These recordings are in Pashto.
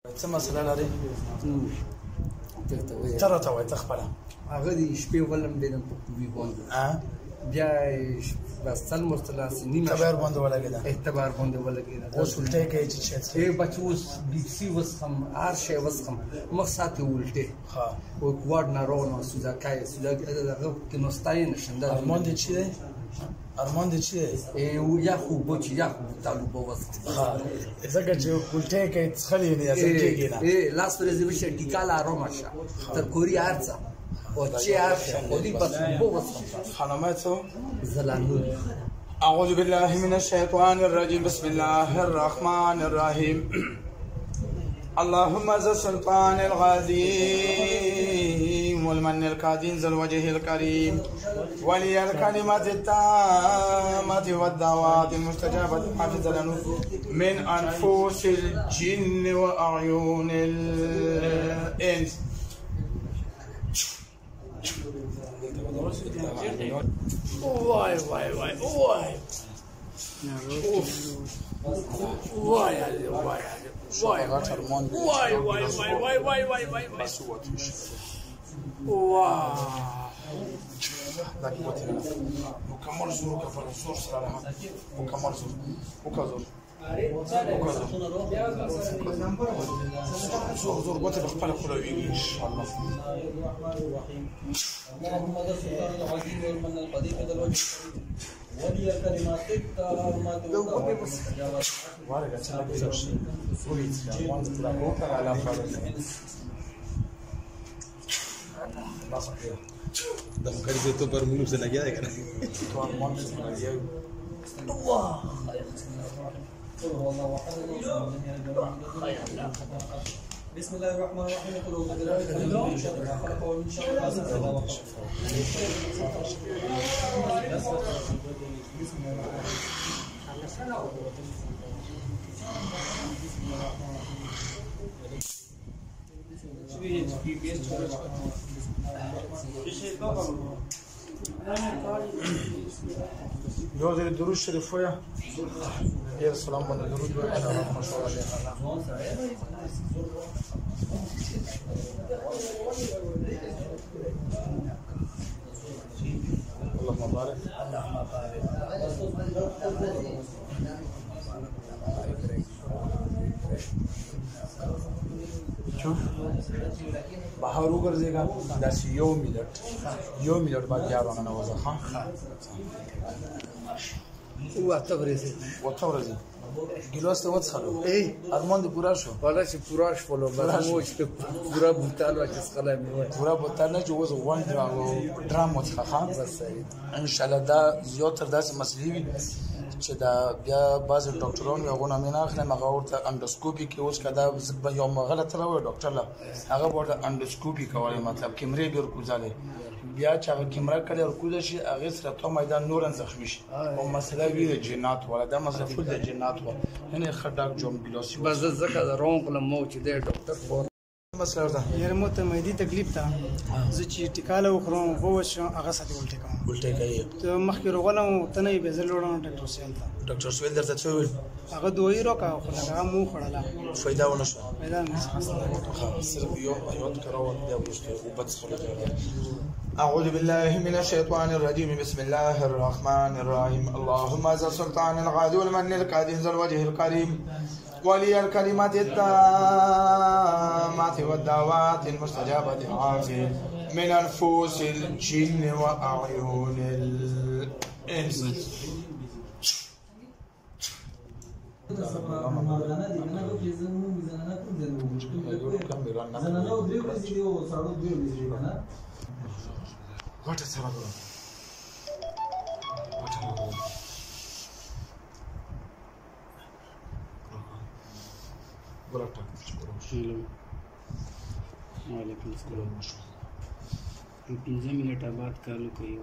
څه مسله لري؟ ته راته وایه ته خپله. هغه د شپې ولم بیدم په کوبي باندې بیا بستل مرتلاسي نیمه اعتبار باندې ولګېده. اعتبار باندې ولګېده. اوس الټی کوي چې چای څښې؟ بچ اوس بیپسي وڅښم هر شی وڅښم مخ ساتې الټې ښه کوواډ ناروغ نو سوزاکای دغه کې نو ستاینه شنده ارمان دې چی دی؟ ارمان دې چی دی؟ یخ اوبه چې یخ تالو به وڅښم. ښه ځکه چې الټی کوي څښل یې نه ازم کېږي نه. لاس ورځې وشه ټیکا لا آرامه شه تر کوري هر څه او چې هر څه خولي بس اوبه وڅښم. خانمه څه؟ زلانون. أعوذ بالله من الشيطان الرجيم بسم الله الرحمن الرحيم اللهم ذا السلطان العظيم والمن الكاظم ذا الوجه الكريم ولي الكلمات التامة والدعوات المستجابة حافظ لنا من أنفس الجن وأعين الإنس. Why? Why? زور بطل بخبال خلويني إن شاء الله. محمد السلطان العظيم والمن القديم ذا الوجه ولي الكلمات التامات da mujer se topa un se la guía de cara. بسم الله الرحمن الرحيم قل اعوذ برب الفلق من شر ما خلق ومن شر غاسق اذا وقب. يوزر الدروس الشريفية يا السلام على الدروس ما شاء الله. اللهم بارك. شوف بهر وګرځېږه داسې یو منټ بعد بیا راننوځه. ښه اته ورځې ګیلاس ته وڅښلو ارمان دې پوره شو؟ والا چې پوره شولو بس مو چې پوره بوتل واخیستلی مې وایي پوره بوتل نه چې اوس 1 ډرام وڅښه. ښه انشاءالله دا زیات تر داسې مسلې وي چې دا بیا بعضې ډاکټران وي هغو نه مې نه اخلم هغه ورته انډوسکوپي کې اوس که دا یو غلطه راوایي ډاکټر له هغه به ورته انډوسکوپي کولی مطلب کیمرې به ورکوځلی بیا چې هغه کیمره کله ورکوزه شي هغې سره تو میدان نورا زخمي شي او مسله وي د جنات والا دا مسله فول د جنات وه یعنې ښه ډاک جون ګیلاسي بس زه ځکه روان کړم مو چې دی ډاکټر خو مسله ورته یاره مو ته معدې تکلیف ته زه چې ټیکاله وخورم اوبه وڅښم هغه ساتې الټې کوم. الټی کوي؟ ته مخکې روغلم ته نه یې بیا زه لاړم ډاکټر سهیل ته. ډاکټر سهیل درته څه وویل؟ هغه دوایي راکړه خو لکه هغه مو وخوړله فایده ونه شوه؟ پیدا مې صرف یو کراوه بیا وروسته اوبه څښلو. أعوذ بالله من الشيطان الرجيم بسم الله الرحمن الرحيم اللهم ذا السلطان العظيم والمن الكاظم ذا الوجه الكريم ولي الكلمات التامات والدعوات المستجابة عافية من أنفس الجن وأعين الإنس. غټه سره ده وعلیکم السلام. 15 منټه بعد کالو کوي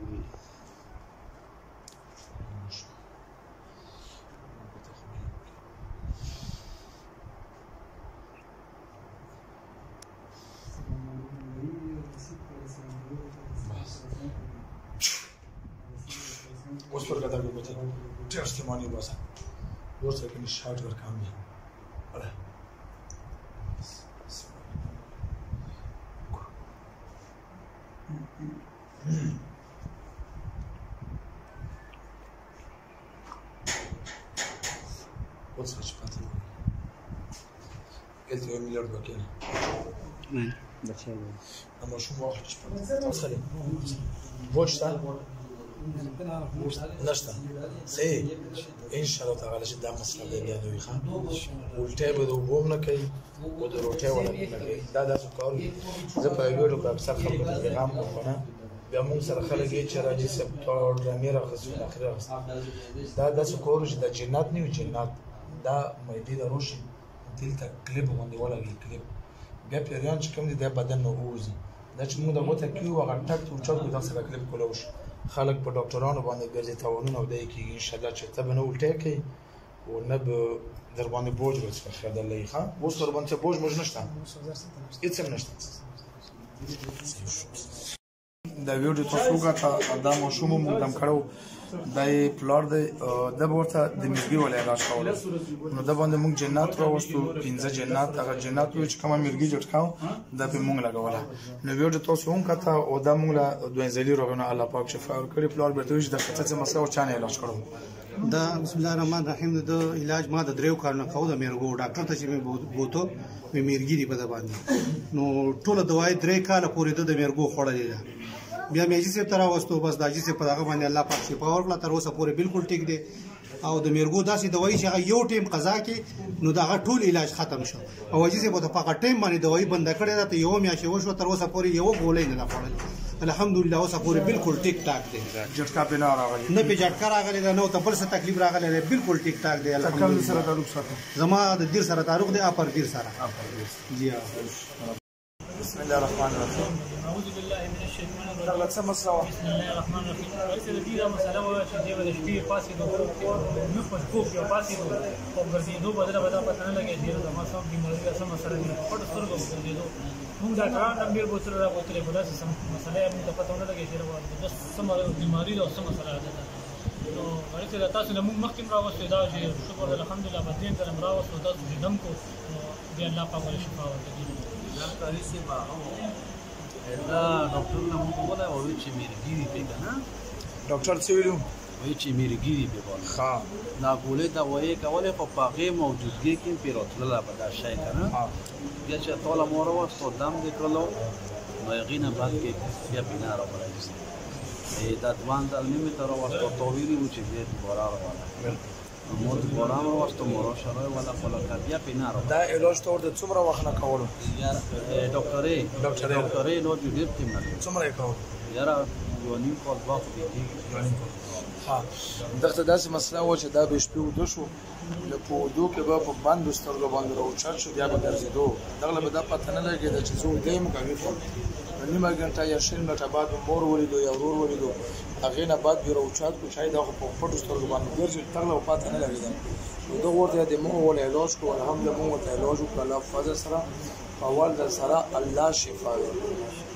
Господи, когда вы будете тяжкие мани баса. Вот как они шагают в камне. اوس څه پاتې قلت له مليار وکړه نه بچا اما شو واحد اوس خلي بوشتا نشته صحیح ان شاء الله تعالی چې دا مسله دی بیا دوی خان ولټه به وبوم نه کوي او د روټه ولا نه کوي دا داسې کار زه په ویډیو کې اکثر خلکو ته پیغام کوم بیا موږ سره خلک یې چې راځي سپټور د میرا خصوصي اخره دا داسې کار چې د جنات نه جنات دا مېدی د روشي دلته کلیپ باندې ولګي کلیپ بیا پیریان چې کوم دي د بدن نو اوزي دا چې موږ د وته کیو هغه ټک ټو چا د سره کلیپ کولوش خلک په ډاکټرانو باندې ګرځي تاوانونه ودی کیږي ان شاء الله چې ته به نو ولټه کوي او نه به در باندې بوج وڅخه خدای الله ښه اوس در باندې بوج موږ نشته هیڅ هم نشته دا ویډیو تاسو وګورئ دا مشوم مقدم کړو دای پلار د ورته د میرګي ولې علاج کول نو د باندې موږ جنات راوستو 15 جنات هغه جنات چې کومه میرګي جوړ کاو دا په موږ لګوله نو ویډیو تاسو هم کته او دا موږ له دوه ځلې روغنه الله پاک شفا ورکړي پلار به دوی د خطه مسله او چانه علاج کړو دا بسم الله الرحمن الرحیم د علاج ما د دریو کارونه کوو د میرګو ډاکټر ته چې مې بوته مې میرګي دی په د باندې نو ټول دوايي درې کاله پورې د میرګو خوړلې ده بیا مې چې تر واستو بس دا چې په هغه باندې الله پاک شفا ورکړه تر اوسه پورې بالکل ټیک دی او د میرګو داسې دوايي چې یو ټیم قضا کې نو دا ټول علاج ختم شو او چې په هغه ټیم باندې دوايي بند کړې ده ته یو میاشت وشو تر اوسه پورې یو ګولې نه خوړل الحمدلله اوسه پورې بالکل ټیک ټاک دی جټکا په نه راغلی نه په جټکا راغلی نو ته بل څه تکلیف راغلی بالکل ټیک ټاک دی الحمدلله سره تعلق ساتي زما د دیر سره تعلق دی اپر دیر سره جی بسم الله الرحمن الرحیم اعوذ بالله من الشیطان الرجیم دا څه مسله بسم الله الرحمن الرحیم ورسره دې دا مسله وه چې دې د شپې پاسې نو په خوب کې پاسې نو او ګرځېدو بدله به دا پته نه لګي چې دا ما سم بیماري دا سم سره دي پټ سترګو ګرځېدو موږ دا کاران هم ډېر بوتل راغوتلې په داسې سم مسله موږ ته پته نه لګي چې دا سم بیماري دا سم سره ده نو ورته تاسو نه موږ مخکې راوستو دا چې شکر الحمدلله بدین تر راوستو تاسو چې دم کو دې الله پاک ولې شفا ورکړي जानकारी से دا ډاکټر نه موږ ولا وایي چې میرګيري په کنه ډاکټر څه ویلو وایي چې میرګيري په بول ها نا ګولې دا وایي کوله په پاغه موجودګي کې پیروتله په دا شای کنه بیا چې ټول مور واستو دم دې کړلو نو یقینا بعد کې بیا بنا راوړل دا دوان د میمتر واستو توویری و چې دې بورا راوړل مود بورا واستو مورو شروع ولا کولا بیا بنا راوړل دا علاج تور د څومره وخت نه کولو یار ډاکټرې نو دې تیم نه څومره کول یاره یو نیم کال وخت دی ها دغه داسې مسله و چې دا به شپې ودو شو له پودو کې به په باندې سترګو باندې راوچت شو بیا به ګرځېدو دغه به دا پته نه لګېده چې زه دیم کوي نیمه ګنټه یا شل منټه بعد مور ولیدو یا ورور ولیدو هغې نه بعد بیا راوچت کو چای دا خو په پټو سترګو باندې ګرځي تغله پته نه لګېده نو دغه ورته د مو ول علاج کو الحمدلله مو ته علاج وکړه الله فضل سره اول در سره الله شفا ورکړي